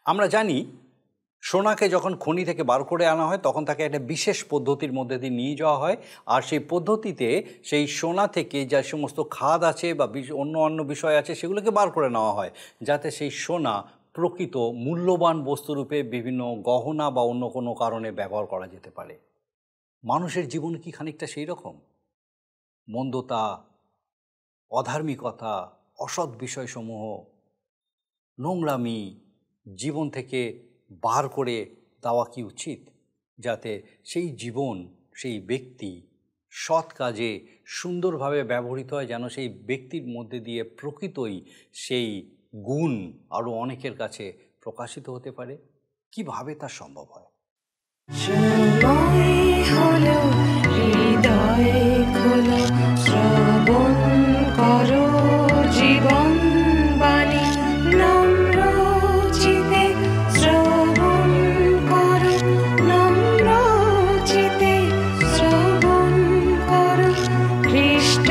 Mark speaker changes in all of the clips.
Speaker 1: আমরা জানি সোনাকে যখন খনি থেকে বার করে আনা হয় তখন তাকে একটা বিশেষ পদ্ধতির মধ্যে দিয়ে নিয়ে যাওয়া হয়। আর সেই পদ্ধতিতে সেই সোনা থেকে যে সমস্ত খাদ আছে বা অন্য বিষয় আছে সেগুলোকে বার করে নেওয়া হয়, যাতে সেই সোনা প্রকৃত মূল্যবান বস্তুরূপে বিভিন্ন গহনা বা অন্য কোনো কারণে ব্যবহার করা যেতে পারে। মানুষের জীবন কি খানিকটা সেই রকম? মন্দতা, অধার্মিকতা, অসৎ বিষয়সমূহ, নোংরামি জীবন থেকে বার করে দেওয়া কি উচিত, যাতে সেই জীবন, সেই ব্যক্তি সৎ কাজে সুন্দরভাবে ব্যবহৃত হয়, যেন সেই ব্যক্তির মধ্যে দিয়ে প্রকৃতই সেই গুণ আরও অনেকের কাছে প্রকাশিত হতে পারে? কিভাবে তা সম্ভব হয়?
Speaker 2: জীবন বাণী নম্র চিতে শ্রবণ করো, নম্র চিতে শ্রবণ করো খ্রিস্ট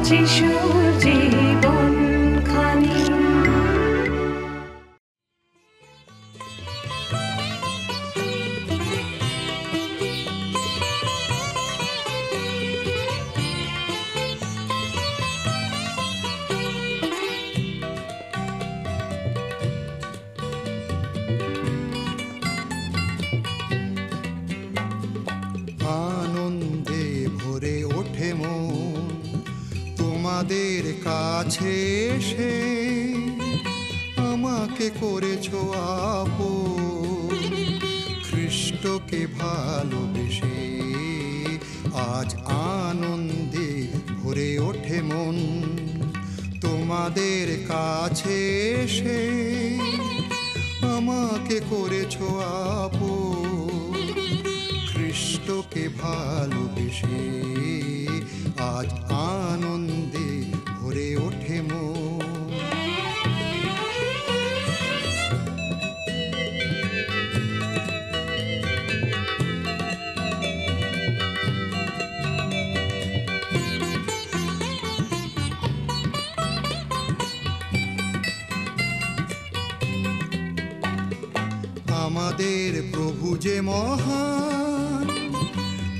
Speaker 2: যিশুর জীবন খানি।
Speaker 3: আনন্দে ভরে ওঠে মন তোমাদের কাছে এসে, আমাকে করেছো আপন খ্রিস্টকে ভালোবেসে। আজ আনন্দে ভরে ওঠে মন তোমাদের কাছে এসে, আমাকে করেছো আপন খ্রিস্টকে ভালোবেসে। আজ আনন্দে ভরে ওঠে মন। আমাদের প্রভু যে মহান,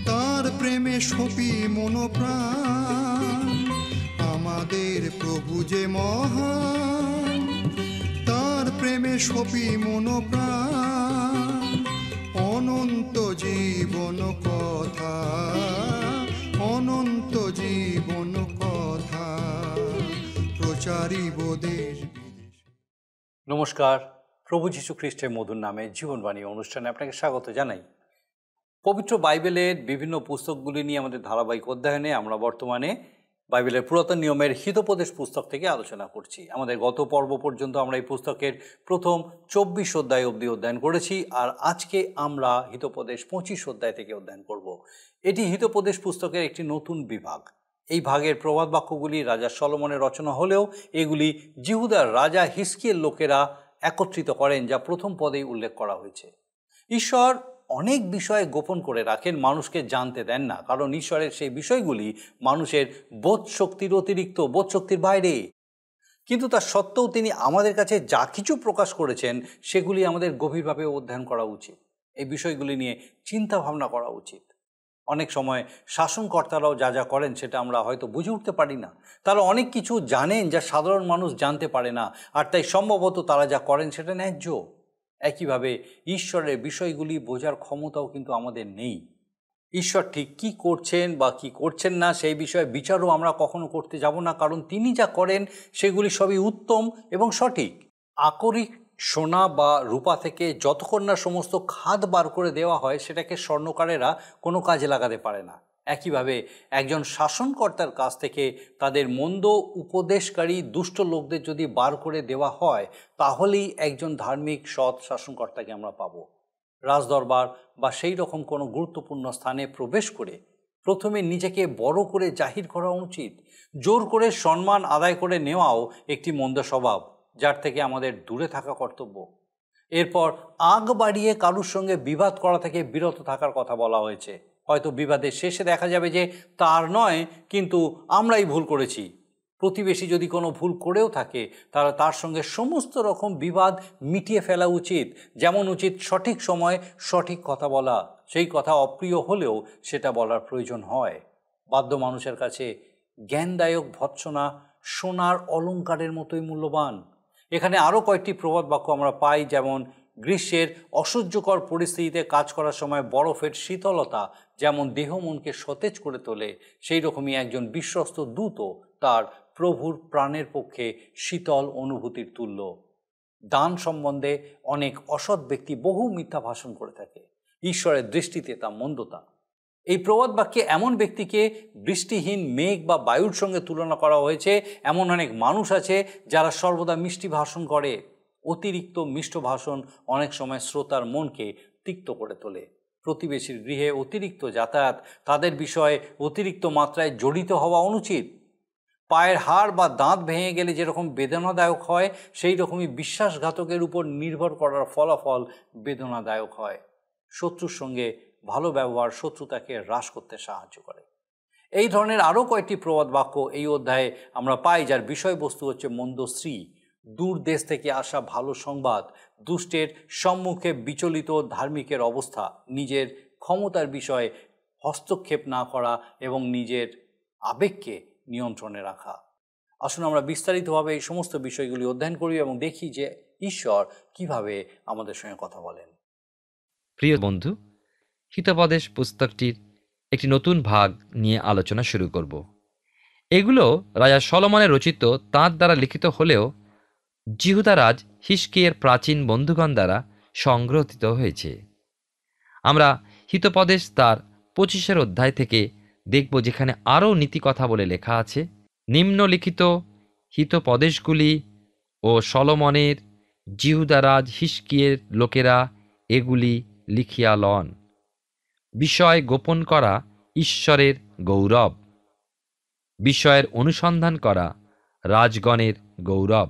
Speaker 3: তার প্রেমে সপি মনোপ্রাণ। আমাদের প্রভু যে মহান, তার প্রেমে সপি মনোপ্রাণ। অনন্ত জীবন কথা, অনন্ত জীবন কথা প্রচারিব দেশ বিদেশে।
Speaker 1: নমস্কার, প্রভু যীশু খ্রিস্টের মধুর নামে জীবনবাণী অনুষ্ঠানে আপনাকে স্বাগত জানাই। পবিত্র বাইবেলের বিভিন্ন পুস্তকগুলি নিয়ে আমাদের ধারাবাহিক অধ্যয়নে আমরা বর্তমানে বাইবেলের পুরাতন নিয়মের হিতোপদেশ পুস্তক থেকে আলোচনা করছি। আমাদের গত পর্ব পর্যন্ত আমরা এই পুস্তকের প্রথম 24 অধ্যায় অবধি অধ্যয়ন করেছি, আর আজকে আমরা হিতোপদেশ 25 অধ্যায় থেকে অধ্যয়ন করব। এটি হিতোপদেশ পুস্তকের একটি নতুন বিভাগ। এই ভাগের প্রবাদ বাক্যগুলি রাজা সলোমনের রচনা হলেও এগুলি জিহুদার রাজা হিজকিয়ের লোকেরা একত্রিত করেন, যা প্রথম পদেই উল্লেখ করা হয়েছে। ঈশ্বর অনেক বিষয় গোপন করে রাখেন, মানুষকে জানতে দেন না, কারণ ঈশ্বরের সেই বিষয়গুলি মানুষের বোধ শক্তির অতিরিক্ত, বোধ শক্তির বাইরে। কিন্তু তা সত্ত্বেও তিনি আমাদের কাছে যা কিছু প্রকাশ করেছেন সেগুলি আমাদের গভীরভাবে অধ্যয়ন করা উচিত। এই বিষয়গুলি নিয়ে চিন্তা ভাবনা করা উচিত। অনেক সময় শাসনকর্তারাও যা যা করেন সেটা আমরা হয়তো বুঝে উঠতে পারি না। তারা অনেক কিছু জানেন যা সাধারণ মানুষ জানতে পারে না, আর তাই সম্ভবত তারা যা করেন সেটা ন্যায্য। একইভাবে ঈশ্বরের বিষয়গুলি বোঝার ক্ষমতাও কিন্তু আমাদের নেই। ঈশ্বর ঠিক কী করছেন বা কী করছেন না সেই বিষয়ে বিচারও আমরা কখনো করতে যাব না, কারণ তিনি যা করেন সেগুলি সবই উত্তম এবং সঠিক। আকরিক সোনা বা রূপা থেকে যতক্ষণ না সমস্ত খাদ বার করে দেওয়া হয় সেটাকে স্বর্ণকারেরা কোনো কাজে লাগাতে পারে না। একইভাবে একজন শাসনকর্তার কাছ থেকে তাদের মন্দ উপদেশকারী দুষ্ট লোকদের যদি বার করে দেওয়া হয়, তাহলেই একজন ধার্মিক সৎ শাসনকর্তাকে আমরা পাব। রাজদরবার বা সেই রকম কোনো গুরুত্বপূর্ণ স্থানে প্রবেশ করে প্রথমে নিজেকে বড় করে জাহির করা উচিত। জোর করে সম্মান আদায় করে নেওয়াও একটি মন্দ স্বভাব, যার থেকে আমাদের দূরে থাকা কর্তব্য। এরপর আগ বাড়িয়ে কারুর সঙ্গে বিবাদ করা থেকে বিরত থাকার কথা বলা হয়েছে। হয়তো বিবাদের শেষে দেখা যাবে যে তার নয়, কিন্তু আমরাই ভুল করেছি। প্রতিবেশী যদি কোনো ভুল করেও থাকে তাহলে তার সঙ্গে সমস্ত রকম বিবাদ মিটিয়ে ফেলা উচিত। যেমন উচিত সঠিক সময়ে সঠিক কথা বলা, সেই কথা অপ্রিয় হলেও সেটা বলার প্রয়োজন হয়। বাধ্য মানুষের কাছে জ্ঞানদায়ক ভৎসনা সোনার অলংকারের মতোই মূল্যবান। এখানে আরও কয়েকটি প্রবাদ বাক্য আমরা পাই, যেমন গ্রীষ্মের অসহ্যকর পরিস্থিতিতে কাজ করার সময় বরফের শীতলতা যেমন দেহ মনকে সতেজ করে তোলে, সেই রকমই একজন বিশ্বস্ত দূতও তার প্রভুর প্রাণের পক্ষে শীতল অনুভূতির তুল্য। দান সম্বন্ধে অনেক অসৎ ব্যক্তি বহু মিথ্যা ভাষণ করে থাকে, ঈশ্বরের দৃষ্টিতে তা মন্দতা। এই প্রবাদ বাক্যে এমন ব্যক্তিকে বৃষ্টিহীন মেঘ বা বায়ুর সঙ্গে তুলনা করা হয়েছে। এমন অনেক মানুষ আছে যারা সর্বদা মিষ্টি ভাষণ করে। অতিরিক্ত মিষ্ট ভাষণ অনেক সময় শ্রোতার মনকে তিক্ত করে তোলে। প্রতিবেশীর গৃহে অতিরিক্ত যাতায়াত, তাদের বিষয়ে অতিরিক্ত মাত্রায় জড়িত হওয়া অনুচিত। পায়ের হাড় বা দাঁত ভেঙে গেলে যেরকম বেদনাদায়ক হয়, সেই রকমই বিশ্বাসঘাতকের উপর নির্ভর করার ফলাফল বেদনাদায়ক হয়। শত্রুর সঙ্গে ভালো ব্যবহার শত্রুতাকে হ্রাস করতে সাহায্য করে। এই ধরনের আরও কয়েকটি প্রবাদ বাক্য এই অধ্যায়ে আমরা পাই, যার বিষয়বস্তু হচ্ছে মন্দশ্রী, দূর দেশ থেকে আসা ভালো সংবাদ, দুষ্টের সম্মুখে বিচলিত ধার্মিকের অবস্থা, নিজের ক্ষমতার বিষয়ে হস্তক্ষেপ না করা এবং নিজের আবেগকে নিয়ন্ত্রণে রাখা। আসুন আমরা বিস্তারিতভাবে এই সমস্ত বিষয়গুলি অধ্যয়ন করি এবং দেখি যে ঈশ্বর কিভাবে আমাদের সঙ্গে কথা বলেন।
Speaker 4: প্রিয় বন্ধু, হিতোপদেশ পুস্তকটির একটি নতুন ভাগ নিয়ে আলোচনা শুরু করব। এগুলো রাজা সলোমনের রচিত, তাঁর দ্বারা লিখিত হলেও জিহুদারাজ হিজকিয়ের প্রাচীন বন্ধুগণ দ্বারা সংগ্রহিত হয়েছে। আমরা হিতোপদেশ তার 25 অধ্যায় থেকে দেখব, যেখানে আরও নীতি কথা বলে লেখা আছে। নিম্নলিখিত হিতোপদেশগুলি ও সলোমনের, জিহুদারাজ হিজকিয়ের লোকেরা এগুলি লিখিয়া লন। বিষয় গোপন করা ঈশ্বরের গৌরব, বিষয়ের অনুসন্ধান করা রাজগণের গৌরব।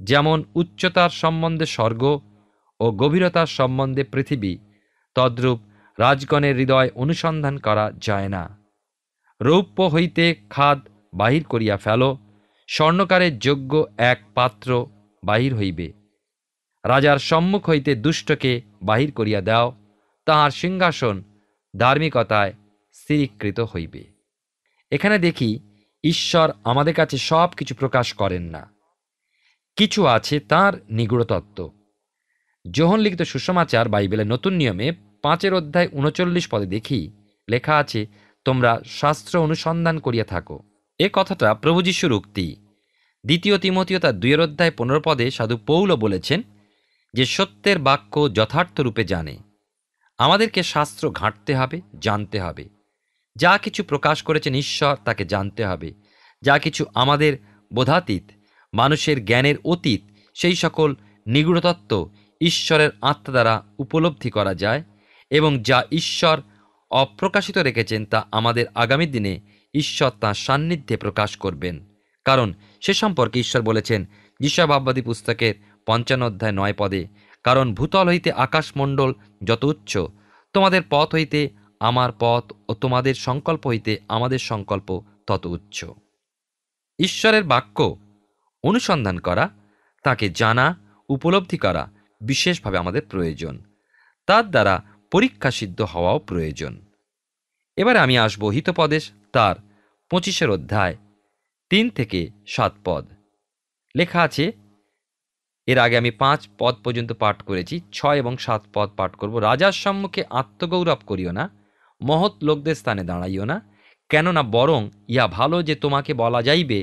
Speaker 4: যেমন উচ্চতার সম্বন্ধে স্বর্গ ও গভীরতার সম্বন্ধে পৃথিবী, তদ্রূপ রাজগণের হৃদয় অনুসন্ধান করা যায় না। রৌপ্য হইতে খাদ বাহির করিয়া ফেল, স্বর্ণকারের যোগ্য এক পাত্র বাহির হইবে। রাজার সম্মুখ হইতে দুষ্টকে বাহির করিয়া দাও, তাহার সিংহাসন ধার্মিকতায় স্থিরীকৃত হইবে। এখানে দেখি ঈশ্বর আমাদের কাছে সব কিছু প্রকাশ করেন না, কিছু আছে তাঁর নিগূঢ় তত্ত্ব। যোহন লিখিত সুসমাচার বাইবেলের নতুন নিয়মে 5 অধ্যায় 39 পদে দেখি লেখা আছে, তোমরা শাস্ত্র অনুসন্ধান করিয়া থাকো। এ কথাটা প্রভু যীশুর উক্তি। 2 তিমথিও তার 2 অধ্যায় 15 পদে সাধু পৌল বলেছেন যে সত্যের বাক্য যথার্থ রূপে জানে। আমাদেরকে শাস্ত্র ঘাঁটতে হবে, জানতে হবে। যা কিছু প্রকাশ করেছেন ঈশ্বর, তাকে জানতে হবে। যা কিছু আমাদের বোধাতীত, মানুষের জ্ঞানের অতীত, সেই সকল নিগূঢ় তত্ত্ব ঈশ্বরের আত্মা দ্বারা উপলব্ধি করা যায়, এবং যা ঈশ্বর অপ্রকাশিত রেখেছেন তা আমাদের আগামী দিনে ঈশ্বর তাঁর সান্নিধ্যে প্রকাশ করবেন। কারণ সে সম্পর্কে ঈশ্বর বলেছেন যিশা ভাববাদী পুস্তকের 55 অধ্যায় 9 পদে, কারণ ভূতল হইতে আকাশমণ্ডল যত উচ্চ, তোমাদের পথ হইতে আমার পথ ও তোমাদের সংকল্প হইতে আমাদের সংকল্প তত উচ্চ। ঈশ্বরের বাক্য অনুসন্ধান করা, তাকে জানা, উপলব্ধি করা বিশেষভাবে আমাদের প্রয়োজন। তার দ্বারা পরীক্ষা সিদ্ধ হওয়াও প্রয়োজন। এবারে আমি আসব হিতোপদেশ তার 25 অধ্যায় 3 থেকে 7 পদ। লেখা আছে, এর আগে আমি 5 পদ পর্যন্ত পাঠ করেছি, 6 এবং 7 পদ পাঠ করব। রাজার সম্মুখে আত্মগৌরব করিও না, মহৎ লোকদের স্থানে দাঁড়াইও না, কেননা বরং ইহা ভালো যে তোমাকে বলা যাইবে,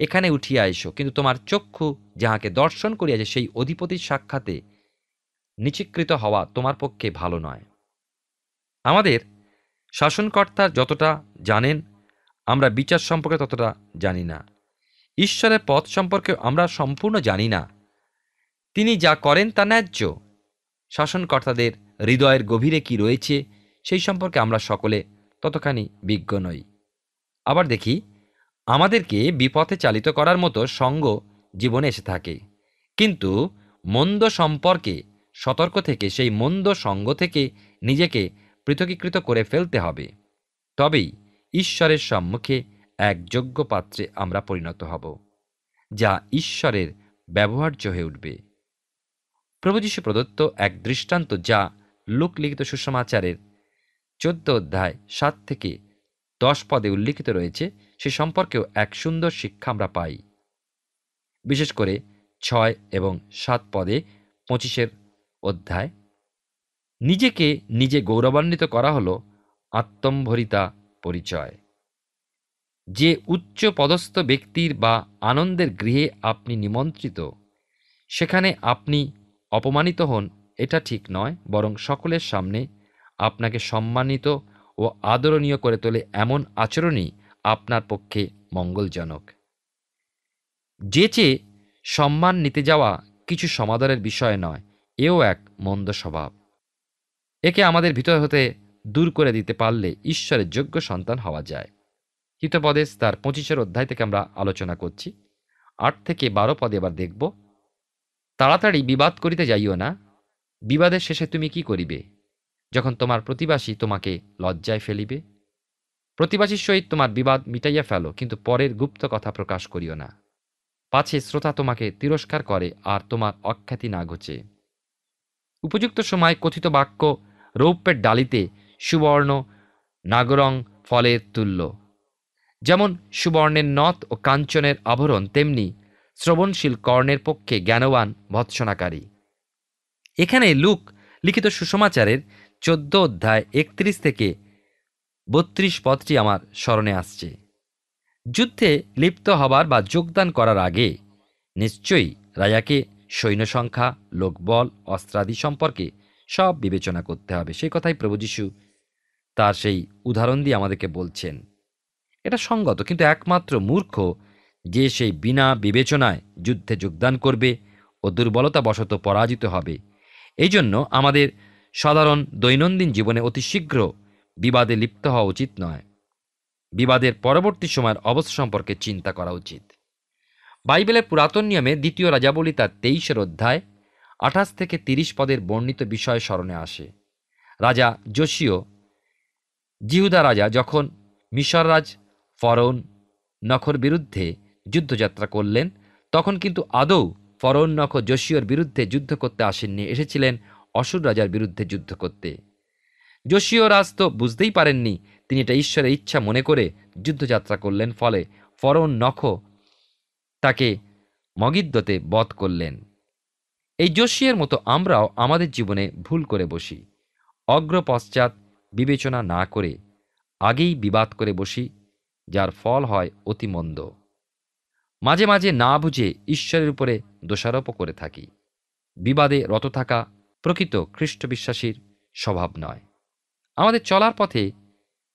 Speaker 4: এখানে উঠিয়া এসো, কিন্তু তোমার চক্ষু যাহাকে দর্শন করিয়াছে সেই অধিপতির সাক্ষাতে নিচীকৃত হওয়া তোমার পক্ষে ভালো নয়। আমাদের শাসনকর্তা যতটা জানেন, আমরা বিচার সম্পর্কে ততটা জানি না। ঈশ্বরের পথ সম্পর্কে আমরা সম্পূর্ণ জানি না। তিনি যা করেন তা ন্যায্য। শাসনকর্তাদের হৃদয়ের গভীরে কি রয়েছে সেই সম্পর্কে আমরা সকলে ততখানি বিজ্ঞ নই। আবার দেখি, আমাদেরকে বিপথে চালিত করার মতো সঙ্গ জীবনে এসে থাকে, কিন্তু মন্দ সম্পর্কে সতর্ক থেকে সেই মন্দ সঙ্গ থেকে নিজেকে পৃথকীকৃত করে ফেলতে হবে। তবেই ঈশ্বরের সম্মুখে এক যোগ্য পাত্রে আমরা পরিণত হব, যা ঈশ্বরের ব্যবহার্য হয়ে উঠবে। প্রভু যীশু প্রদত্ত এক দৃষ্টান্ত, যা লূক লিখিত সুসমাচারের 14 অধ্যায় 7 থেকে 10 পদে উল্লিখিত রয়েছে, সে সম্পর্কেও এক সুন্দর শিক্ষা আমরা পাই। বিশেষ করে 6 এবং 7 পদে 25 অধ্যায়, নিজেকে নিজে গৌরবান্বিত করা হল আত্মম্ভরিতা পরিচয়। যে উচ্চ পদস্থ ব্যক্তির বা আনন্দের গৃহে আপনি নিমন্ত্রিত, সেখানে আপনি অপমানিত হন, এটা ঠিক নয়, বরং সকলের সামনে আপনাকে সম্মানিত ও আদরণীয় করে তোলে এমন আচরণই আপনার পক্ষে মঙ্গলজনক। যে চেয়ে সম্মান নিতে যাওয়া কিছু সমাদরের বিষয় নয়, এও এক মন্দ স্বভাব। একে আমাদের ভিতর হতে দূর করে দিতে পারলে ঈশ্বরের যোগ্য সন্তান হওয়া যায়। হিতোপদেশ তার 25 অধ্যায় থেকে আমরা আলোচনা করছি। 8 থেকে 12 পদে এবার দেখব, তাড়াতাড়ি বিবাদ করিতে যাইও না, বিবাদের শেষে তুমি কি করিবে, যখন তোমার প্রতিবাসী তোমাকে লজ্জায় ফেলিবে? প্রতিবাসীর সহিত তোমার বিবাদ মিটাইয়া ফেলো, কিন্তু পরের গুপ্ত কথা প্রকাশ করিও না, পাছে শ্রোতা তোমাকে তিরস্কার করে আর তোমার অখ্যাতি না ঘোচে। উপযুক্ত সময় কথিত বাক্য রৌপ্যের ডালিতে সুবর্ণ নাগরং ফলের তুল্য। যেমন সুবর্ণের নথ ও কাঞ্চনের আভরণ, তেমনি শ্রবণশীল কর্ণের পক্ষে জ্ঞানবান ভৎসনাকারী। এখানে লূক লিখিত সুসমাচারের 14 অধ্যায় 31 থেকে 32 পদটি আমার স্মরণে আসছে। যুদ্ধে লিপ্ত হবার বা যোগদান করার আগে নিশ্চয়ই রাজাকে সৈন্য সংখ্যা, লোকবল, অস্ত্রাদি সম্পর্কে সব বিবেচনা করতে হবে। সেই কথাই প্রভু যীশু তার সেই উদাহরণ দিয়ে আমাদেরকে বলছেন। এটা সঙ্গত, কিন্তু একমাত্র মূর্খ যে সেই বিনা বিবেচনায় যুদ্ধে যোগদান করবে ও দুর্বলতাবশত পরাজিত হবে। এই জন্য আমাদের সাধারণ দৈনন্দিন জীবনে অতি শীঘ্র বিবাদে লিপ্ত হওয়া উচিত নয়। বিবাদের পরবর্তী সময়ের অবস্থা সম্পর্কে চিন্তা করা উচিত। বাইবেলের পুরাতন নিয়মে 2 রাজাবলী তার 23 অধ্যায় 28 থেকে 30 পদের বর্ণিত বিষয় স্মরণে আসে। রাজা যোশীয়, জিহুদা রাজা, যখন মিশররাজ ফরৌন নখর বিরুদ্ধে যুদ্ধযাত্রা করলেন, তখন কিন্তু আদৌ ফরৌন নখ যোশীয়র বিরুদ্ধে যুদ্ধ করতে আসেননি, এসেছিলেন অসুর রাজার বিরুদ্ধে যুদ্ধ করতে। যোশীয় রাজ তো বুঝতেই পারেননি, তিনি এটা ঈশ্বরের ইচ্ছা মনে করে যুদ্ধযাত্রা করলেন, ফলে ফরৌন নখ তাকে মগিদ্দতে বধ করলেন। এই যোশীয়ের মতো আমরাও আমাদের জীবনে ভুল করে বসি, অগ্র পশ্চাৎ বিবেচনা না করে আগেই বিবাদ করে বসি, যার ফল হয় অতি মন্দ। মাঝে মাঝে না বুঝে ঈশ্বরের উপরে দোষারোপ করে থাকি। বিবাদে রত থাকা প্রকৃত খ্রিস্ট বিশ্বাসীর স্বভাব নয়। আমাদের চলার পথে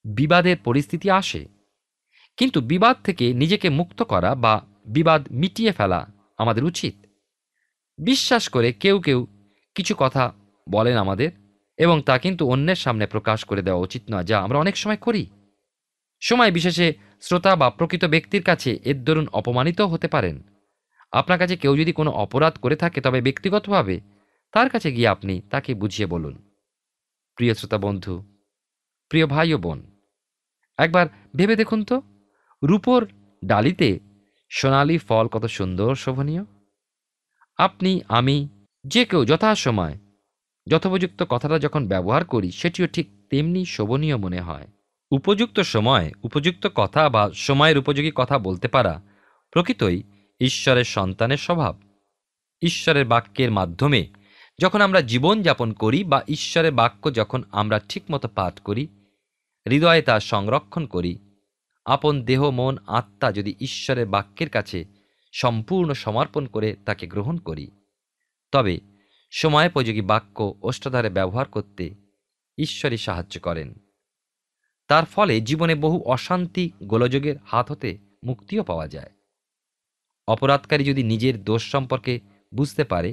Speaker 4: বিবাদের পরিস্থিতি আসে, কিন্তু বিবাদ থেকে নিজেকে মুক্ত করা বা বিবাদ মিটিয়ে ফেলা আমাদের উচিত। বিশ্বাস করে কেউ কেউ কিছু কথা বলেন আমাদের, এবং তা কিন্তু অন্যের সামনে প্রকাশ করে দেওয়া উচিত নয়, যা আমরা অনেক সময় করি। সময় বিশেষে শ্রোতা বা প্রকৃত ব্যক্তির কাছে এর দরুন অপমানিত হতে পারেন। আপনার কাছে কেউ যদি কোনো অপরাধ করে থাকে, তবে ব্যক্তিগতভাবে তার কাছে গিয়ে আপনি তাকে বুঝিয়ে বলুন। প্রিয় শ্রোতা বন্ধু, প্রিয় ভাই ও বোন, একবার ভেবে দেখুন তো, রূপোর ডালিতে সোনালি ফল কত সুন্দর শোভনীয়। আপনি, আমি, যে কেউ যথাসময় যথোপযুক্ত কথাটা যখন ব্যবহার করি, সেটিও ঠিক তেমনি শোভনীয় মনে হয়। উপযুক্ত সময় উপযুক্ত কথা বা সময়ের উপযোগী কথা বলতে পারা প্রকৃতই ঈশ্বরের সন্তানের স্বভাব। ঈশ্বরের বাক্যের মাধ্যমে যখন আমরা জীবন যাপন করি বা ঈশ্বরের বাক্য যখন আমরা ঠিকমতো পাঠ করি, হৃদয়ে তা সংরক্ষণ করি, আপন দেহ, মন, আত্মা যদি ঈশ্বরের বাক্যের কাছে সম্পূর্ণ সমর্পণ করে তাকে গ্রহণ করি, তবে সময়োপযোগী বাক্য ওষ্ঠাধারে ব্যবহার করতে ঈশ্বরই সাহায্য করেন। তার ফলে জীবনে বহু অশান্তি, গোলযোগের হাত হতে মুক্তিও পাওয়া যায়। অপরাধকারী যদি নিজের দোষ সম্পর্কে বুঝতে পারে,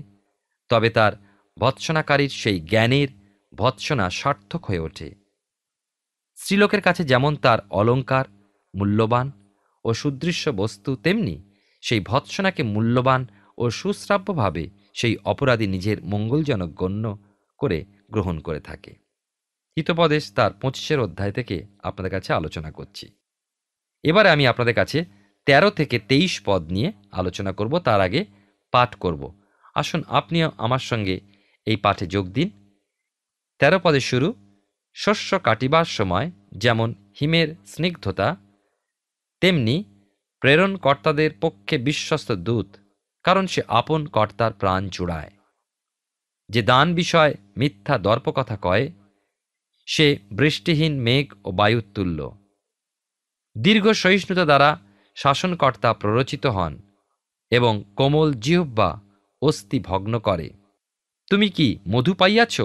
Speaker 4: তবে তার ভৎসনাকারীর সেই জ্ঞানের ভৎসনা সার্থক হয়ে ওঠে। স্ত্রীলোকের কাছে যেমন তার অলঙ্কার মূল্যবান ও সুদৃশ্য বস্তু, তেমনি সেই ভৎসনাকে মূল্যবান ও সুশ্রাব্যভাবে সেই অপরাধী নিজের মঙ্গলজনক গণ্য করে গ্রহণ করে থাকে। হিতোপদেশ তার 25 অধ্যায় থেকে আপনাদের কাছে আলোচনা করছি। এবারে আমি আপনাদের কাছে 13 থেকে 23 পদ নিয়ে আলোচনা করব। তার আগে পাঠ করব। আসুন আপনিও আমার সঙ্গে এই পাঠে যোগ দিন। 13 পদের শুরু, শস্য কাটিবার সময় যেমন হিমের স্নিগ্ধতা, তেমনি প্রেরণকর্তাদের পক্ষে বিশ্বস্ত দূত, কারণ সে আপন কর্তার প্রাণ জুড়ায়। যে দান বিষয় মিথ্যা দর্পকথা কয়, সে বৃষ্টিহীন মেঘ ও বায়ুর তুল্য। দীর্ঘ সহিষ্ণুতা দ্বারা শাসনকর্তা প্ররোচিত হন এবং কোমল জিহ্বা অস্থি ভগ্ন করে। তুমি কি মধু পাইয়াছ?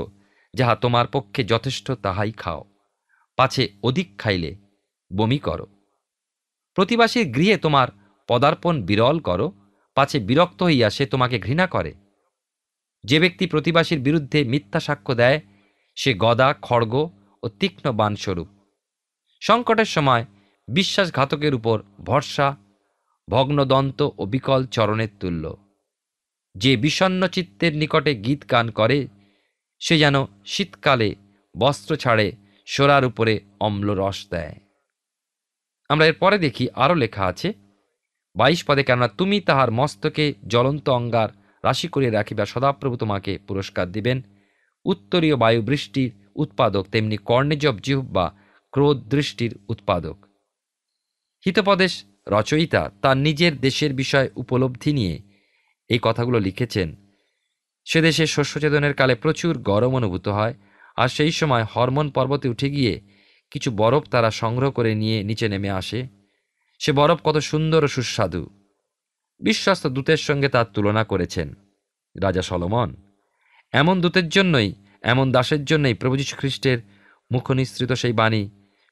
Speaker 4: যাহা তোমার পক্ষে যথেষ্ট তাহাই খাও, পাছে অধিক খাইলে বমি করো। প্রতিবাসীর গৃহে তোমার পদার্পণ বিরল করো, পাছে বিরক্ত হইয়া সে তোমাকে ঘৃণা করে। যে ব্যক্তি প্রতিবাসীর বিরুদ্ধে মিথ্যা সাক্ষ্য দেয়, সে গদা, খড়গ ও তীক্ষ্ণ বাণস্বরূপ। সংকটের সময় বিশ্বাসঘাতকের উপর ভরসা ভগ্নদন্ত ও বিকল চরণের তুল্য। যে বিষণ্ণ চিত্তের নিকটে গীত গান করে, সে যেন শীতকালে বস্ত্র ছাড়ে সোরার উপরে অম্ল রস দেয়। আমরা এরপরে দেখি আরও লেখা আছে 22 পদে, কেননা তুমি তাহার মস্তকে জ্বলন্ত অঙ্গার রাশি করিয়া রাখিবা, সদাপ্রভু তোমাকে পুরস্কার দিবেন। উত্তরীয় বায়ু বৃষ্টির উৎপাদক, তেমনি কর্ণেজব জিহ্বা ক্রোধ দৃষ্টির উৎপাদক। হিতোপদেশ রচয়িতা তার নিজের দেশের বিষয় উপলব্ধি নিয়ে এই কথাগুলো লিখেছেন। সে দেশে শস্যছেদনের কালে প্রচুর গরম অনুভূত হয়, আর সেই সময় হরমোন পর্বতে উঠে গিয়ে কিছু বরফ তারা সংগ্রহ করে নিয়ে নিচে নেমে আসে। সে বরফ কত সুন্দর ও সুস্বাদু। বিশ্বস্ত দূতের সঙ্গে তার তুলনা করেছেন রাজা সলোমন। এমন দূতের জন্যই, এমন দাসের জন্যই প্রভু যীশু খ্রিস্টের মুখনিসৃত সেই বাণী,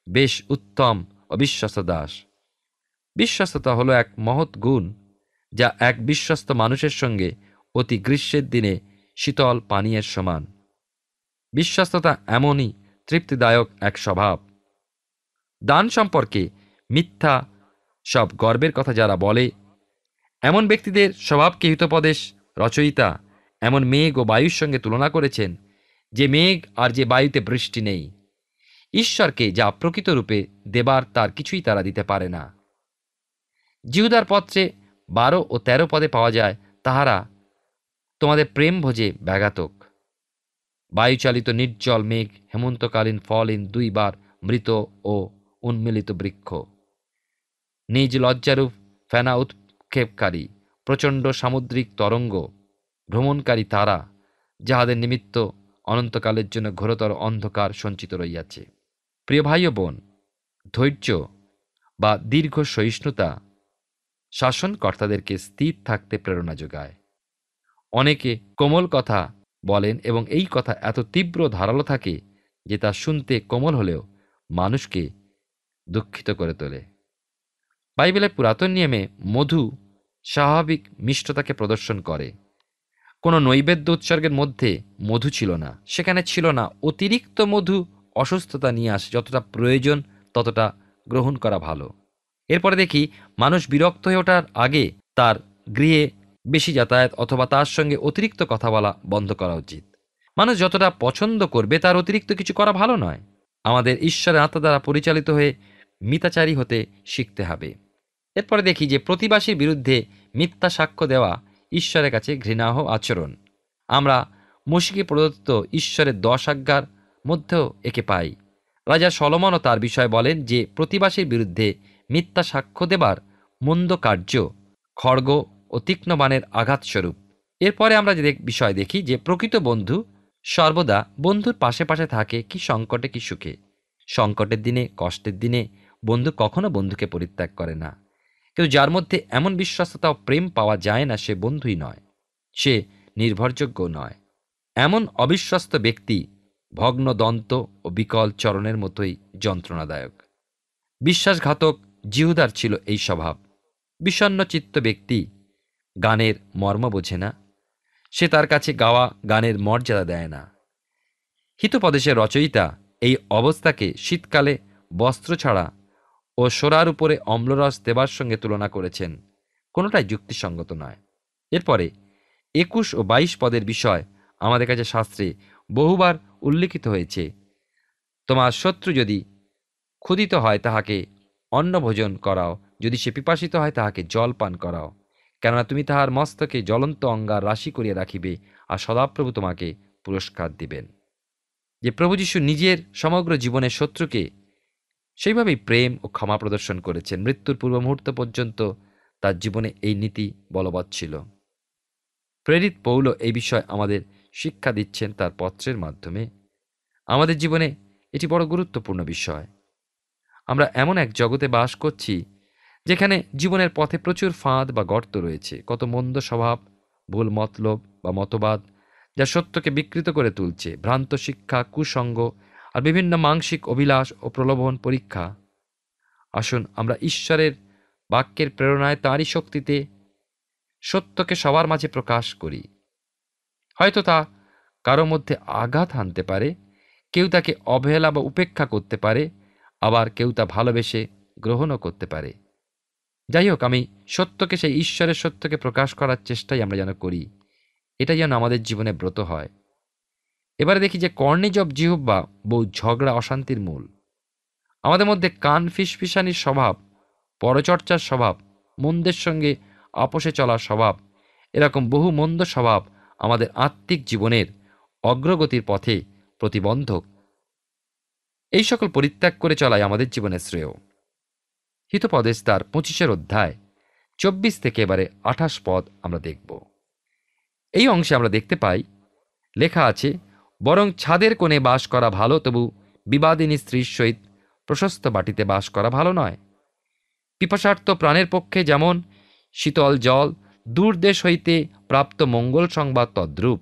Speaker 4: বেশ উত্তম অবিশ্বস্ত দাস। বিশ্বস্ততা হলো এক মহৎ গুণ, যা এক বিশ্বস্ত মানুষের সঙ্গে অতি গ্রীষ্মের দিনে শীতল পানীয়ের সমান। বিশ্বস্ততা এমনই তৃপ্তিদায়ক এক স্বভাব। দান সম্পর্কে মিথ্যা সব গর্বের কথা যারা বলে, এমন ব্যক্তিদের স্বভাবকে হিতোপদেশ রচয়িতা এমন মেঘ ও বায়ুর সঙ্গে তুলনা করেছেন, যে মেঘ আর যে বায়ুতে বৃষ্টি নেই। ঈশ্বরকে যা প্রকৃত রূপে দেবার তার কিছুই তারা দিতে পারে না। জিহুদার পত্রে 12 ও 13 পদে পাওয়া যায়, তাহারা তোমাদের প্রেম ভোজে ব্যাঘাতক। বায়ুচালিত নির্জল মেঘ, হেমন্তকালীন ফলহীন 2 বার মৃত ও উন্মিলিত বৃক্ষ, নিজ লজ্জারূপ ফেনা উৎক্ষেপকারী প্রচণ্ড সামুদ্রিক তরঙ্গ, ভ্রমণকারী তারা, যাহাদের নিমিত্ত অনন্তকালের জন্য ঘোরতর অন্ধকার সঞ্চিত রইয়াছে। প্রিয় ভাই ও বোন, ধৈর্য বা দীর্ঘ সহিষ্ণুতা শাসনকর্তাদেরকে স্থির থাকতে প্রেরণা যোগায়। অনেকে কোমল কথা বলেন এবং এই কথা এত তীব্র ধারালো থাকে যে তা শুনতে কোমল হলেও মানুষকে দুঃখিত করে তোলে। বাইবেলের পুরাতন নিয়মে মধু স্বাভাবিক মিষ্টতাকে প্রদর্শন করে। কোনো নৈবেদ্য উৎসর্গের মধ্যে মধু ছিল না, সেখানে ছিল না অতিরিক্ত মধু অসুস্থতা নিয়ে আসে। যতটা প্রয়োজন ততটা গ্রহণ করা ভালো। এরপরে দেখি মানুষ বিরক্ত হয়ে ওঠার আগে তার গৃহে বেশি যাতায়াত অথবা তার সঙ্গে অতিরিক্ত কথা বলা বন্ধ করা উচিত। মানুষ যতটা পছন্দ করবে তার অতিরিক্ত কিছু করা ভালো নয়। আমাদের ঈশ্বরের আত্মা দ্বারা পরিচালিত হয়ে মিতাচারী হতে শিখতে হবে। এরপরে দেখি যে প্রতিবাসীর বিরুদ্ধে মিথ্যা সাক্ষ্য দেওয়া ঈশ্বরের কাছে ঘৃণাহ আচরণ। আমরা মশিকে প্রদত্ত ঈশ্বরের 10 আজ্ঞার মধ্যেও একে পাই। রাজা সলোমনও তার বিষয়ে বলেন যে প্রতিবাসীর বিরুদ্ধে মিথ্যা সাক্ষ্য দেবার মন্দ কার্য খড়গ ও তীক্ষ্ণ বাণের আঘাতস্বরূপ। এরপরে আমরা যে বিষয় দেখি যে প্রকৃত বন্ধু সর্বদা বন্ধুর পাশে পাশে থাকে, কি সংকটে কি সুখে। সংকটের দিনে, কষ্টের দিনে বন্ধু কখনো বন্ধুকে পরিত্যাগ করে না। কিন্তু যার মধ্যে এমন বিশ্বস্ততা ও প্রেম পাওয়া যায় না, সে বন্ধুই নয়, সে নির্ভরযোগ্য নয়। এমন অবিশ্বস্ত ব্যক্তি ভগ্ন দন্ত ও বিকল চরণের মতোই যন্ত্রণাদায়ক। বিশ্বাসঘাতক জিহুদার ছিল এই স্বভাব। বিষণ্ণ চিত্ত ব্যক্তি গানের মর্ম বোঝে না, সে তার কাছে গাওয়া গানের মর্যাদা দেয় না। হিতোপদেশের রচয়িতা এই অবস্থাকে শীতকালে বস্ত্র ছাড়া ও সোরার উপরে অম্লরস দেবার সঙ্গে তুলনা করেছেন। কোনোটাই যুক্তিসঙ্গত নয়। এরপরে 21 ও 22 পদের বিষয় আমাদের কাছে শাস্ত্রে বহুবার উল্লিখিত হয়েছে। তোমার শত্রু যদি ক্ষুধিত হয় তাহাকে অন্ন ভোজন করাও, যদি সে পিপাসিত হয় তাহাকে জল পান করাও, কেননা তুমি তাহার মস্তকে জ্বলন্ত অঙ্গার রাশি করিয়া রাখিবে, আর সদাপ্রভু তোমাকে পুরস্কার দিবেন। যে প্রভু যীশু নিজের সমগ্র জীবনের শত্রুকে সেইভাবেই প্রেম ও ক্ষমা প্রদর্শন করেছেন। মৃত্যুর পূর্ব মুহূর্ত পর্যন্ত তার জীবনে এই নীতি বলবৎ ছিল। প্রেরিত পৌল এই বিষয় আমাদের শিক্ষা দিচ্ছেন তার পত্রের মাধ্যমে। আমাদের জীবনে এটি বড় গুরুত্বপূর্ণ বিষয়। আমরা এমন এক জগতে বাস করছি যেখানে জীবনের পথে প্রচুর ফাঁদ বা গর্ত রয়েছে, কত মন্দ স্বভাব, ভুল মতলব বা মতবাদ যা সত্যকে বিকৃত করে তুলছে, ভ্রান্ত শিক্ষা, কুসঙ্গ আর বিভিন্ন মানসিক অভিলাষ ও প্রলোভন পরীক্ষা। আসুন আমরা ঈশ্বরের বাক্যের প্রেরণায় তাঁরই শক্তিতে সত্যকে সবার মাঝে প্রকাশ করি। হয়তো তা কারো মধ্যে আঘাত হানতে পারে, কেউ তাকে অবহেলা বা উপেক্ষা করতে পারে, আবার কেউ তা ভালোবেসে গ্রহণও করতে পারে। যাই হোক, আমি সত্যকে, সেই ঈশ্বরের সত্যকে প্রকাশ করার চেষ্টাই আমরা যেন করি, এটা যেন আমাদের জীবনে ব্রত হয়। এবারে দেখি যে কর্ণে জব জিহ্বা বহু ঝগড়া অশান্তির মূল। আমাদের মধ্যে কান ফিসফিসানির স্বভাব, পরচর্চার স্বভাব, মন্দের সঙ্গে আপোষে চলার স্বভাব, এরকম বহু মন্দ স্বভাব আমাদের আত্মিক জীবনের অগ্রগতির পথে প্রতিবন্ধক। এই সকল পরিত্যাগ করে চলাই আমাদের জীবনের শ্রেয়। হিতোপদেশ তার 25 অধ্যায় 24 থেকে এবারে 28 পদ আমরা দেখব। এই অংশে আমরা দেখতে পাই, লেখা আছে, বরং ছাদের কোণে বাস করা ভালো, তবু বিবাদিনী স্ত্রীর সহিত প্রশস্ত বাটিতে বাস করা ভালো নয়। পিপাসার্থ প্রাণের পক্ষে যেমন শীতল জল দূর দেশ হইতে প্রাপ্ত মঙ্গল সংবাদ তদ্রূপ।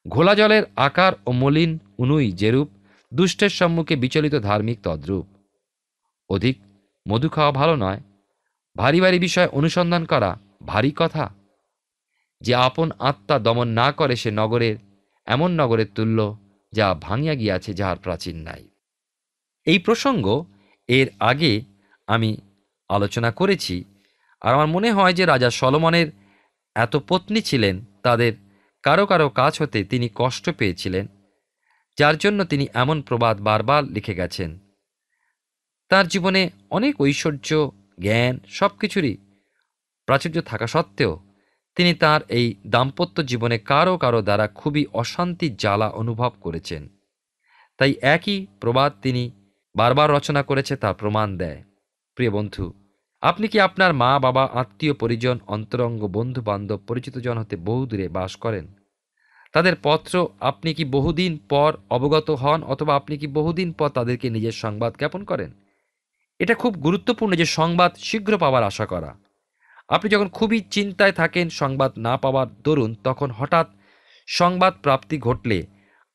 Speaker 4: ঘোলা জলের আকার ও মলিন উনুই যেরূপ, দুষ্টের সম্মুখে বিচলিত ধার্মিক তদ্রূপ। অধিক মধু খাওয়া ভালো নয়, ভারী ভারী বিষয় অনুসন্ধান করা ভারী কথা। যে আপন আত্মা দমন না করে সে নগরের এমন নগরের তুল্য, যা ভাঙিয়া গিয়াছে, যাহার প্রাচীন নাই। এই প্রসঙ্গ এর আগে আমি আলোচনা করেছি, আর আমার মনে হয় যে রাজা সলোমনের এত পত্নী ছিলেন, তাদের কারো কারো কাছ হতে তিনি কষ্ট পেয়েছিলেন, যার জন্য তিনি এমন প্রবাদ বারবার লিখে গেছেন। তার জীবনে অনেক ঐশ্বর্য, জ্ঞান, সব কিছুরই প্রাচুর্য থাকা সত্ত্বেও তিনি তার এই দাম্পত্য জীবনে কারো কারো দ্বারা খুবই অশান্তির জ্বালা অনুভব করেছেন। তাই একই প্রবাদ তিনি বারবার রচনা করেছে, তার প্রমাণ দেয়। প্রিয় বন্ধু, আপনি কি আপনার মা বাবা, আত্মীয় পরিজন, অন্তরঙ্গ বন্ধু বান্ধব, পরিচিতজন হতে বহু দূরে বাস করেন? তাদের পত্র আপনি কি বহুদিন পর অবগত হন, অথবা আপনি কি বহুদিন পর তাদেরকে নিজের সংবাদ জ্ঞাপন করেন? এটা খুব গুরুত্বপূর্ণ যে সংবাদ শীঘ্র পাওয়ার আশা করা। আপনি যখন খুবই চিন্তায় থাকেন সংবাদ না পাওয়ার দরুন, তখন হঠাৎ সংবাদ প্রাপ্তি ঘটলে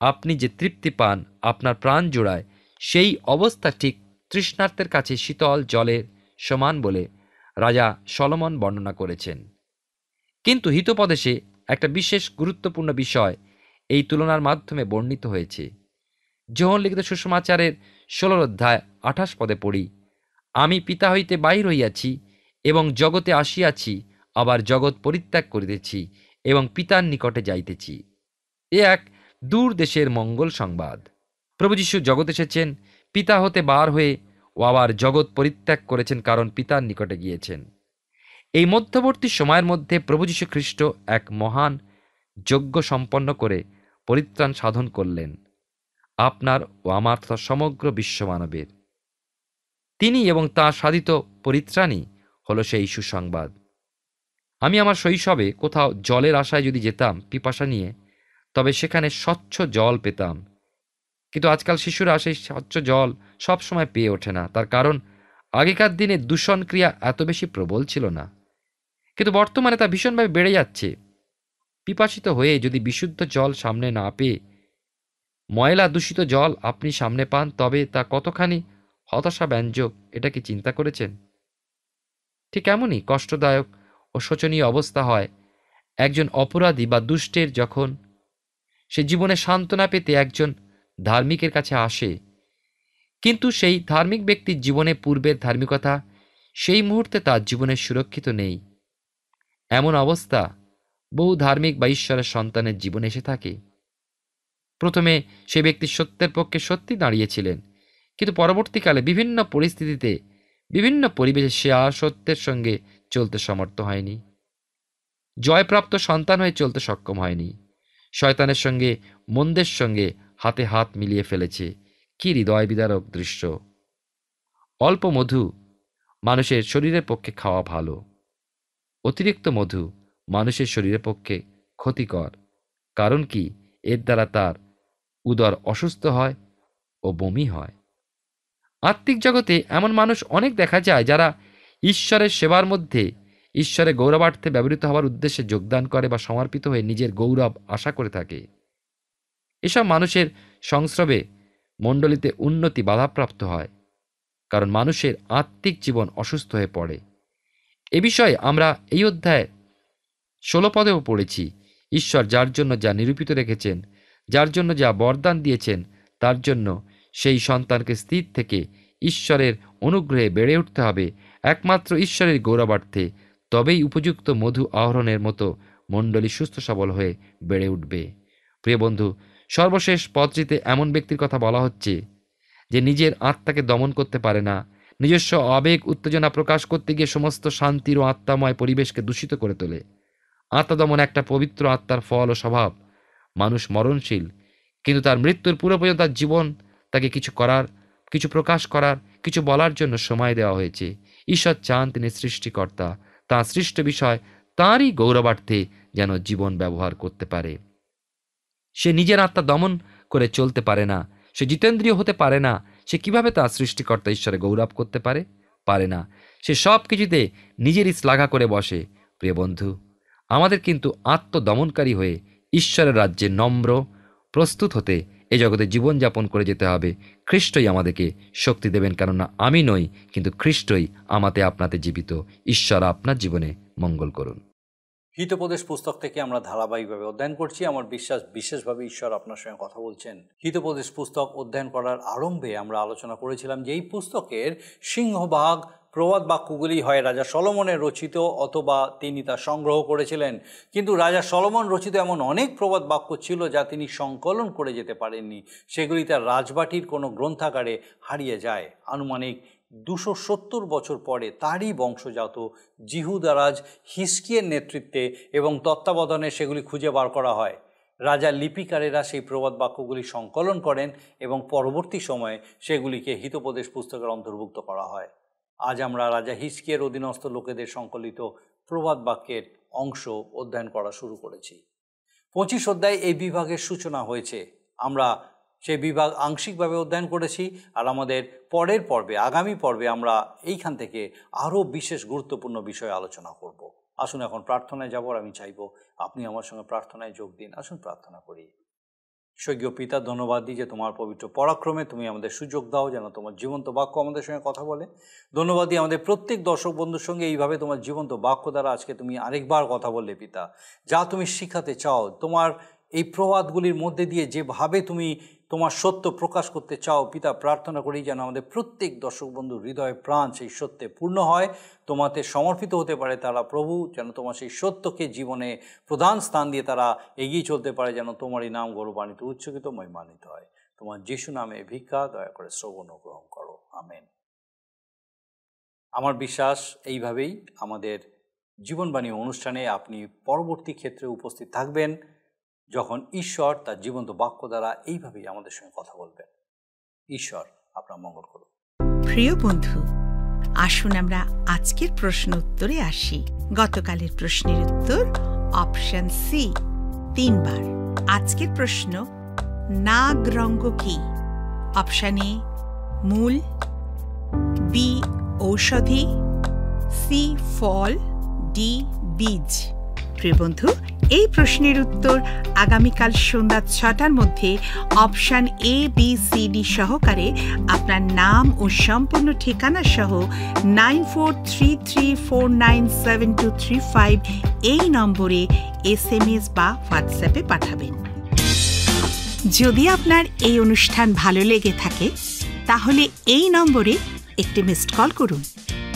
Speaker 4: আপনি যে তৃপ্তি পান আপনার প্রাণ জোড়ায়, সেই অবস্থা ঠিক তৃষ্ণার্তের কাছে শীতল জলের সমান বলে রাজা সলোমন বর্ণনা করেছেন। কিন্তু হিতোপদেশে একটা বিশেষ গুরুত্বপূর্ণ বিষয় এই তুলনার মাধ্যমে বর্ণিত হয়েছে। যোহন লিখিত সুসমাচারের 16 অধ্যায় 28 পদে পড়ি, আমি পিতা হইতে বাহির হইয়াছি এবং জগতে আসিয়াছি, আবার জগৎ পরিত্যাগ করিতেছি এবং পিতার নিকটে যাইতেছি। এ এক দূর দেশের মঙ্গল সংবাদ। প্রভু যীশু জগৎ এসেছেন, পিতা হতে বার হয়ে ও আবার জগৎ পরিত্যাগ করেছেন, কারণ পিতার নিকটে গিয়েছেন। এই মধ্যবর্তী সময়ের মধ্যে প্রভু যীশু খ্রিস্ট এক মহান যজ্ঞ সম্পন্ন করে পরিত্রাণ সাধন করলেন আপনার ও আমার তথা সমগ্র বিশ্বমানবের। তিনি এবং তাঁর সাধিত পরিত্রাণই হলো সেই সুসংবাদ। আমি আমার শৈশবে কোথাও জলের আশায় যদি যেতাম পিপাসা নিয়ে, তবে সেখানে স্বচ্ছ জল পেতাম। কিন্তু আজকাল শিশুরা সেই স্বচ্ছ জল সবসময় পেয়ে ওঠে না। তার কারণ আগেকার দিনে দূষণ ক্রিয়া এত বেশি প্রবল ছিল না, কিন্তু বর্তমানে তা ভীষণভাবে বেড়ে যাচ্ছে। পিপাসিত হয়ে যদি বিশুদ্ধ জল সামনে না পেয়ে ময়লা দূষিত জল আপনি সামনে পান, তবে তা কতখানি হতাশাব্যঞ্জক, এটা কি চিন্তা করেছেন? ঠিক এমনই কষ্টদায়ক ও শোচনীয় অবস্থা হয় একজন অপরাধী বা দুষ্টের, যখন সে জীবনে সান্ত্বনা পেতে একজন ধার্মিকের কাছে আসে, কিন্তু সেই ধার্মিক ব্যক্তির জীবনে পূর্বের ধার্মিকতা সেই মুহূর্তে তার জীবনে সুরক্ষিত নেই। এমন অবস্থা বহু ধার্মিক বা ঈশ্বরের সন্তানের জীবনে এসে থাকে। প্রথমে সে ব্যক্তি সত্যের পক্ষে সত্যি দাঁড়িয়েছিলেন, কিন্তু পরবর্তীকালে বিভিন্ন পরিস্থিতিতে, বিভিন্ন পরিবেশে সে সত্যের সঙ্গে চলতে সমর্থ হয়নি, জয়প্রাপ্ত সন্তান হয়ে চলতে সক্ষম হয়নি, শয়তানের সঙ্গে, মন্দের সঙ্গে হাতে হাত মিলিয়ে ফেলেছে। কি হৃদয় বিদারক দৃশ্য! অল্প মধু মানুষের শরীরের পক্ষে খাওয়া ভালো, অতিরিক্ত মধু মানুষের শরীরের পক্ষে ক্ষতিকর। কারণ কি? এর দ্বারা তার উদর অসুস্থ হয় ও বমি হয়। আত্মিক জগতে এমন মানুষ অনেক দেখা যায় যারা ঈশ্বরের সেবার মধ্যে ঈশ্বরের গৌরবার্থে ব্যবহৃত হওয়ার উদ্দেশ্যে যোগদান করে বা সমর্পিত হয়ে নিজের গৌরব আশা করে থাকে। এসব মানুষের সংস্রবে মণ্ডলীতে উন্নতি বাধাপ্রাপ্ত হয়, কারণ মানুষের আত্মিক জীবন অসুস্থ হয়ে পড়ে। এ বিষয়ে আমরা এই অধ্যায়ে 16 পদেও পড়েছি। ঈশ্বর যার জন্য যা নিরূপিত রেখেছেন, যার জন্য যা বরদান দিয়েছেন, তার জন্য সেই সন্তানকে স্থির থেকে ঈশ্বরের অনুগ্রহে বেড়ে উঠতে হবে একমাত্র ঈশ্বরের গৌরবার্থে। তবেই উপযুক্ত মধু আহরণের মতো মণ্ডলী সুস্থ সবল হয়ে বেড়ে উঠবে। প্রিয় বন্ধু, সর্বশেষ পদটিতে এমন ব্যক্তির কথা বলা হচ্ছে যে নিজের আত্মাকে দমন করতে পারে না, নিজস্ব আবেগ উত্তেজনা প্রকাশ করতে গিয়ে সমস্ত শান্তির ও আত্মাময় পরিবেশকে দূষিত করে তোলে। আত্মদমন একটা পবিত্র আত্মার ফল ও স্বভাব। মানুষ মরণশীল, কিন্তু তার মৃত্যুর পূর্ব পর্যন্ত তার জীবন তাকে কিছু করার, কিছু প্রকাশ করার, কিছু বলার জন্য সময় দেওয়া হয়েছে। ঈশ্বর চান তিনি সৃষ্টিকর্তা, তাঁর সৃষ্ট বিষয় তাঁরই গৌরবার্থে যেন জীবন ব্যবহার করতে পারে। সে নিজের আত্মা দমন করে চলতে পারে না, সে জিতেন্দ্রিয় হতে পারে না। সে কিভাবে তার সৃষ্টিকর্তা ঈশ্বরে গৌরব করতে পারে? পারে না। সে সব কিছুতে নিজেরই শ্লাঘা করে বসে। প্রিয় বন্ধু, আমাদের কিন্তু আত্মদমনকারী হয়ে ঈশ্বরের রাজ্যে নম্র প্রস্তুত হতে এ জগতে জীবনযাপন করে যেতে হবে। খ্রিস্টই আমাদেরকে শক্তি দেবেন, কেননা আমি নই, কিন্তু খ্রিস্টই আমাতে আপনাতে জীবিত। ঈশ্বর আপনার জীবনে মঙ্গল করুন।
Speaker 1: হিতোপদেশ পুস্তক থেকে আমরা ধারাবাহিকভাবে অধ্যয়ন করছি। আমার বিশ্বাস বিশেষভাবে ঈশ্বর আপনার সঙ্গে কথা বলছেন। হিতোপদেশ পুস্তক অধ্যয়ন করার আরম্ভে আমরা আলোচনা করেছিলাম যে এই পুস্তকের সিংহভাগ প্রবাদ বাক্যগুলি হয় রাজা সলোমনের রচিত অথবা তিনি তা সংগ্রহ করেছিলেন। কিন্তু রাজা সলোমন রচিত এমন অনেক প্রবাদ বাক্য ছিল যা তিনি সংকলন করে যেতে পারেননি। সেগুলি তার রাজবাটির কোনো গ্রন্থাগারে হারিয়ে যায়। আনুমানিক 270 বছর পরে তারই বংশজাত জিহুদারাজ হিজকিয়ের নেতৃত্বে এবং তত্ত্বাবধানে সেগুলি খুঁজে বার করা হয়। রাজা লিপিকারেরা সেই প্রবাদ বাক্যগুলি সংকলন করেন এবং পরবর্তী সময়ে সেগুলিকে হিতোপদেশ পুস্তকের অন্তর্ভুক্ত করা হয়। আজ আমরা রাজা হিজকিয়ের অধীনস্থ লোকেদের সংকলিত প্রবাদ বাক্যের অংশ অধ্যয়ন করা শুরু করেছি। 25 অধ্যায়ে এই বিভাগের সূচনা হয়েছে। আমরা সেই বিভাগ আংশিকভাবে অধ্যয়ন করেছি, আর আমাদের পরের পর্বে, আগামী পর্বে আমরা এইখান থেকে আরও বিশেষ গুরুত্বপূর্ণ বিষয়ে আলোচনা করব। আসুন এখন প্রার্থনায় যাব। আমি চাইব আপনি আমার সঙ্গে প্রার্থনায় যোগ দিন। আসুন প্রার্থনা করি। স্বর্গীয় পিতা, ধন্যবাদ দিই যে তোমার পবিত্র পরাক্রমে তুমি আমাদের সুযোগ দাও যেন তোমার জীবন্ত বাক্য আমাদের সঙ্গে কথা বলে। ধন্যবাদ দিই আমাদের প্রত্যেক দর্শক বন্ধুর সঙ্গে এইভাবে তোমার জীবন্ত বাক্য দ্বারা আজকে তুমি আরেকবার কথা বললে পিতা। যা তুমি শিখাতে চাও, তোমার এই প্রবাদগুলির মধ্যে দিয়ে যেভাবে তুমি তোমার সত্য প্রকাশ করতে চাও পিতা, প্রার্থনা করি যেন আমাদের প্রত্যেক দর্শক বন্ধুর হৃদয় প্রাণ সেই সত্যে পূর্ণ হয়, তোমাতে সমর্পিত হতে পারে তারা প্রভু, যেন তোমার সেই সত্যকে জীবনে প্রধান স্থান দিয়ে তারা এগিয়ে চলতে পারে, যেন তোমারই নাম গৌরবান্বিত, উচ্চকিত, মহিমান্বিত হয়। তোমার যিশু নামে ভিক্ষা দয়া করে শ্রবণ ও গ্রহণ করো, আমেন। আমার বিশ্বাস এইভাবেই আমাদের জীবনবাণী অনুষ্ঠানে আপনি পরবর্তী ক্ষেত্রে উপস্থিত থাকবেন, যখন ঈশ্বর তার জীবন্ত বাক্য দ্বারা এইভাবেই আমাদের সঙ্গে কথা বলবেন। ঈশ্বর আপনার মঙ্গল করুন।
Speaker 5: প্রিয় বন্ধু, আসুন আমরা আজকের প্রশ্ন উত্তরে আসি। গতকালের প্রশ্নের উত্তর অপশন সি 3 বার। আজকের প্রশ্ন, নাগ রঙ্গ কি? অপশন এ মূল, বি ঔষধি, সি ফল, ডি বীজ। প্রিয় বন্ধু, এই প্রশ্নের উত্তর আগামীকাল সন্ধ্যা 6টার মধ্যে option A B C D সহকারে আপনার নাম ও সম্পূর্ণ ঠিকানা সহ 9433497235 এই নম্বরে SMS বা হোয়াটসঅ্যাপে পাঠাবেন। যদি আপনার এই অনুষ্ঠান ভালো লেগে থাকে তাহলে এই নম্বরে একটি মিসড কল করুন,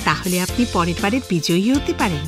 Speaker 5: তাহলে আপনি পরের বারের বিজয়ী হতে পারেন।